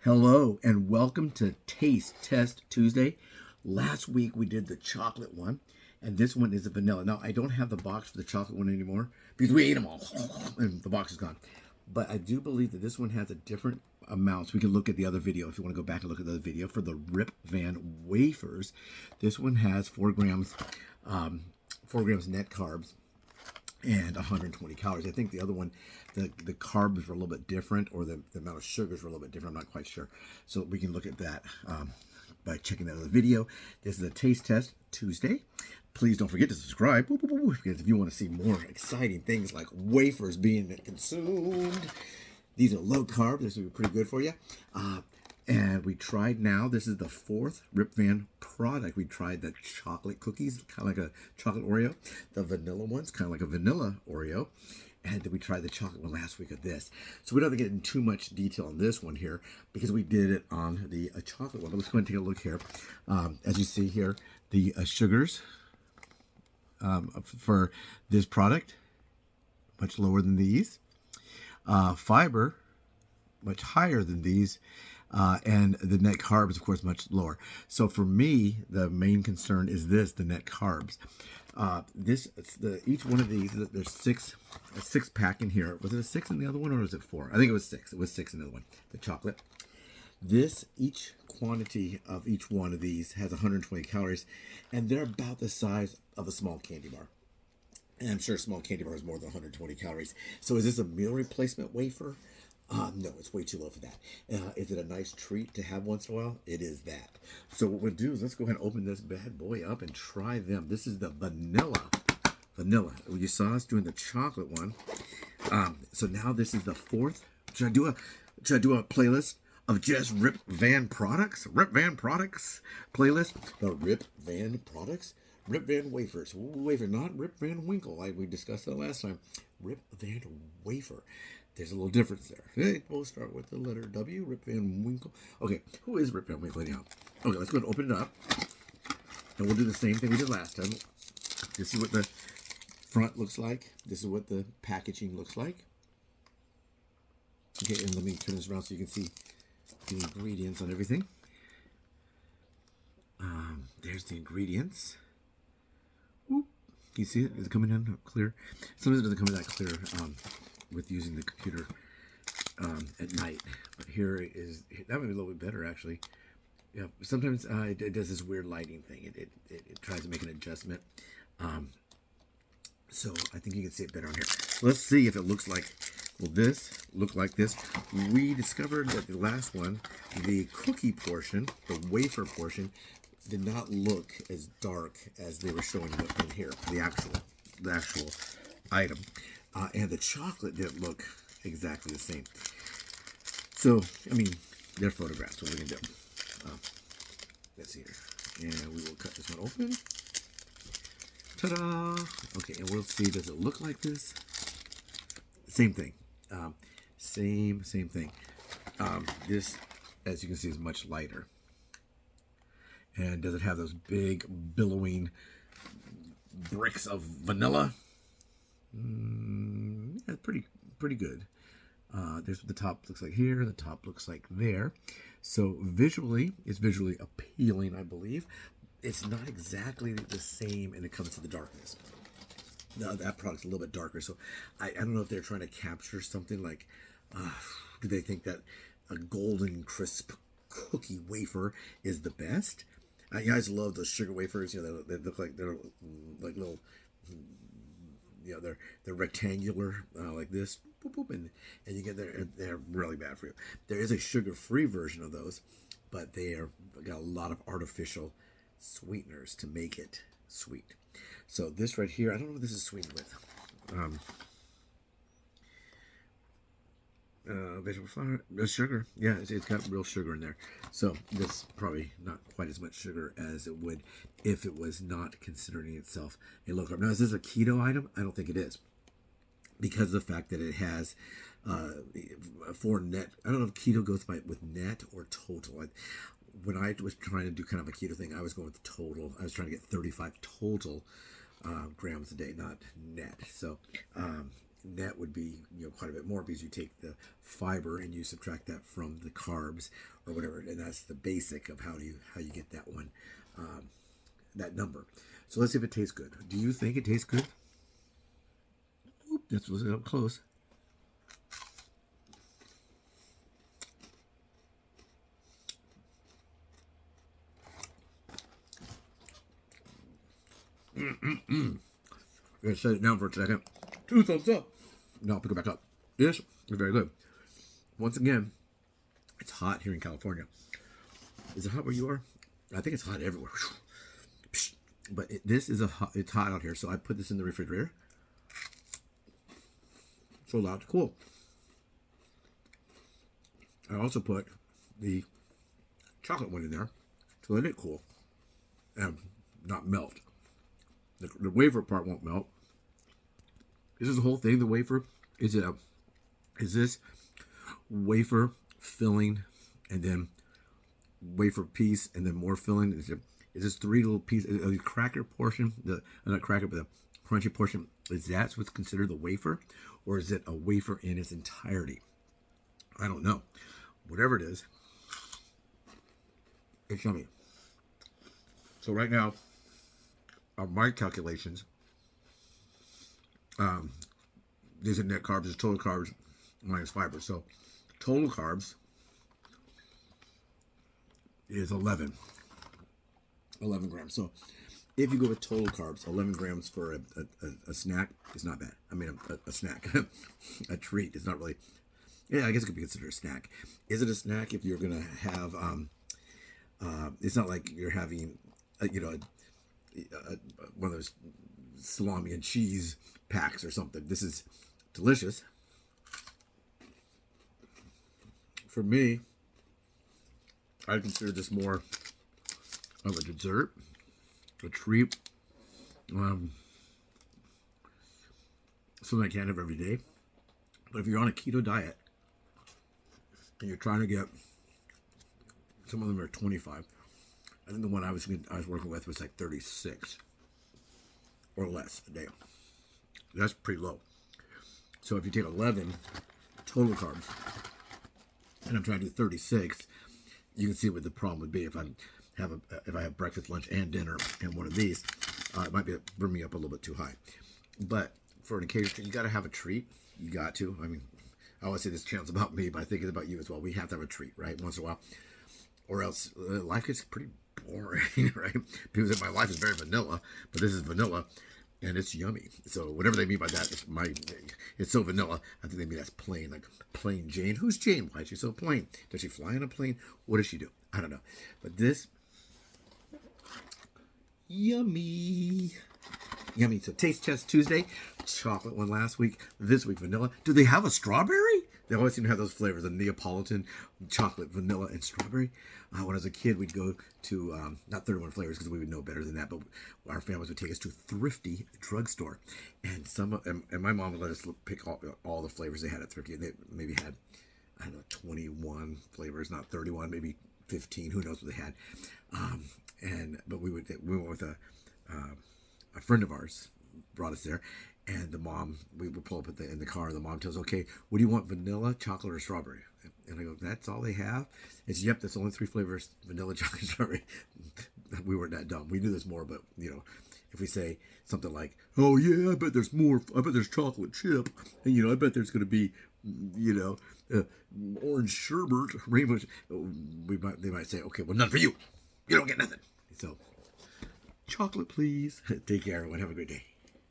Hello and welcome to Taste Test Tuesday. Last week we did the chocolate one, and this one is the vanilla. Now I don't have the box for the chocolate one anymore because we ate them all, and the box is gone. But I do believe that this one has a different amount. So we can look at the other video if you want to go back and look at the other video for the Rip Van wafers. This one has 4 grams net carbs and 120 calories. I think the other one, the carbs were a little bit different, or the amount of sugars were a little bit different. I'm not quite sure. So we can look at that by checking that other video. This is a Taste Test Tuesday. Please don't forget to subscribe, because if you want to see more exciting things like wafers being consumed, these are low carb. This will be pretty good for you. And we tried now, this is the 4th Rip Van product. We tried the chocolate cookies, kind of like a chocolate Oreo. The vanilla ones, kind of like a vanilla Oreo. And then we tried the chocolate one last week of this. So we don't have to get into too much detail on this one here because we did it on the chocolate one. But let's go ahead and take a look here. As you see here, the sugars for this product, much lower than these. Fiber, much higher than these. And the net carbs, of course, much lower. So for me, the main concern is the net carbs. Each one of these, there's a 6-pack in here. Was it a 6 in the other one, or was it 4? I think it was 6. It was 6 in the other one, the chocolate. Each quantity of each one of these has 120 calories, and they're about the size of a small candy bar. And I'm sure a small candy bar is more than 120 calories. So is this a meal replacement wafer? No, it's way too low for that. Is it a nice treat to have once in a while? It is that. So what we'll do is let's go ahead and open this bad boy up and try them. This is the vanilla. You saw us doing the chocolate one. So now this is the 4th. Should I do a playlist of just Rip Van products? Rip Van products playlist. The Rip Van products. Rip Van wafers. Wafer, not Rip Van Winkle, like we discussed that last time. Rip Van wafer. There's a little difference there. Hey, we'll start with the letter W, Rip Van Winkle. Okay, who is Rip Van Winkle anyhow? Okay, let's go ahead and open it up. And we'll do the same thing we did last time. This is what the front looks like. This is what the packaging looks like. Okay, and let me turn this around so you can see the ingredients on everything. There's the ingredients. Whoop. Can you see it? Is it coming in clear? Sometimes it doesn't come in that clear. With using the computer at night, but here is that might be a little bit better actually. Yeah, sometimes it does this weird lighting thing. It tries to make an adjustment. So I think you can see it better on here. Let's see if it looks like. Will this look like this? We discovered that the last one, the cookie portion, the wafer portion, did not look as dark as they were showing in here. The actual item. And the chocolate didn't look exactly the same. So, I mean, they're photographs. What we can do. Let's see here. And we will cut this one open. Ta-da! Okay, and we'll see, does it look like this? Same thing. Same thing. This, as you can see, is much lighter. And does it have those big, billowing bricks of vanilla? Yeah, pretty good. There's what the top looks like here. The top looks like there. So visually, it's visually appealing, I believe. It's not exactly the same when it comes to the darkness. No, that product's a little bit darker. So I don't know if they're trying to capture something like, do they think that a golden crisp cookie wafer is the best? You guys love those sugar wafers. You know, they look like they're like little. You know, they're rectangular like this, boop, boop, and you get they're really bad for you. There is a sugar-free version of those, but they got a lot of artificial sweeteners to make it sweet. So this right here, I don't know what this is sweetened with. Vegetable flour, sugar. Yeah, it's got real sugar in there. So this probably not quite as much sugar as it would if it was not considering itself a low carb. Now, is this a keto item? I don't think it is, because of the fact that it has for net. I don't know if keto goes with net or total. When I was trying to do kind of a keto thing, I was going with total. I was trying to get 35 total grams a day, not net. So net would be, quite a bit more, because you take the fiber and you subtract that from the carbs or whatever, and that's the basic of how you get that one, that number. So let's see if it tastes good. Do you think it tastes good? Oop, that was up close. I'm gonna set it down for a second. 2 thumbs up. No, I'll pick it back up. This is very good. Once again, it's hot here in California. Is it hot where you are? I think it's hot everywhere. But this is it's hot out here, so I put this in the refrigerator. So allowed to cool. I also put the chocolate one in there to let it cool and not melt. The wafer part won't melt. This is the whole thing. The wafer is this wafer filling and then wafer piece and then more filling? Is this 3 little pieces? The cracker portion, not cracker, but the crunchy portion, is that what's considered the wafer, or is it a wafer in its entirety? I don't know. Whatever it is, it's yummy. So right now, my calculations, these are net carbs, is total carbs minus fiber. So total carbs is 11 grams. So if you go with total carbs, 11 grams for a snack is not bad. I mean, a snack, a treat is not really, yeah, I guess it could be considered a snack. Is it a snack if you're going to have, it's not like you're having, one of those salami and cheese packs or something. This is delicious. For me, I consider this more of a dessert, a treat, something I can't have every day. But if you're on a keto diet and you're trying to get, some of them are 25. I think the one I was working with was like 36 or less a day. That's pretty low. So if you take 11 total carbs, and I'm trying to do 36, you can see what the problem would be if I have breakfast, lunch, and dinner and one of these. It might bring me up a little bit too high. But for an occasion, you got to have a treat. You got to. I mean, I always say this channel's about me, but I think it's about you as well. We have to have a treat, right? Once in a while. Or else life gets pretty boring, right? People say my life is very vanilla, but this is vanilla, and it's yummy. So whatever they mean by that, it's so vanilla. I think they mean that's plain, like plain Jane. Who's Jane? Why is she so plain? Does she fly on a plane? What does she do? I don't know. But this, yummy. Yummy. So taste test Tuesday, chocolate one last week, this week vanilla. Do they have a strawberry? They always seem to have those flavors, the Neapolitan, chocolate, vanilla, and strawberry. When I was a kid, we'd go to, not 31 flavors because we would know better than that, but our families would take us to Thrifty drugstore. And and my mom would let us pick all the flavors they had at Thrifty. And they maybe had, I don't know, 21 flavors, not 31, maybe 15, who knows what they had. But we went with a friend of ours brought us there, and the mom, we would pull up in the car, and the mom tells, okay, what do you want, vanilla, chocolate, or strawberry? And I go, that's all they have? It's, yep, that's only 3 flavors, vanilla, chocolate, strawberry. We weren't that dumb. We knew there's more, but, if we say something like, oh, yeah, I bet there's more, I bet there's chocolate chip, and, I bet there's going to be, orange sherbet, rainbow, they might say, okay, well, none for you. You don't get nothing. So, chocolate, please. Take care, everyone. Have a great day.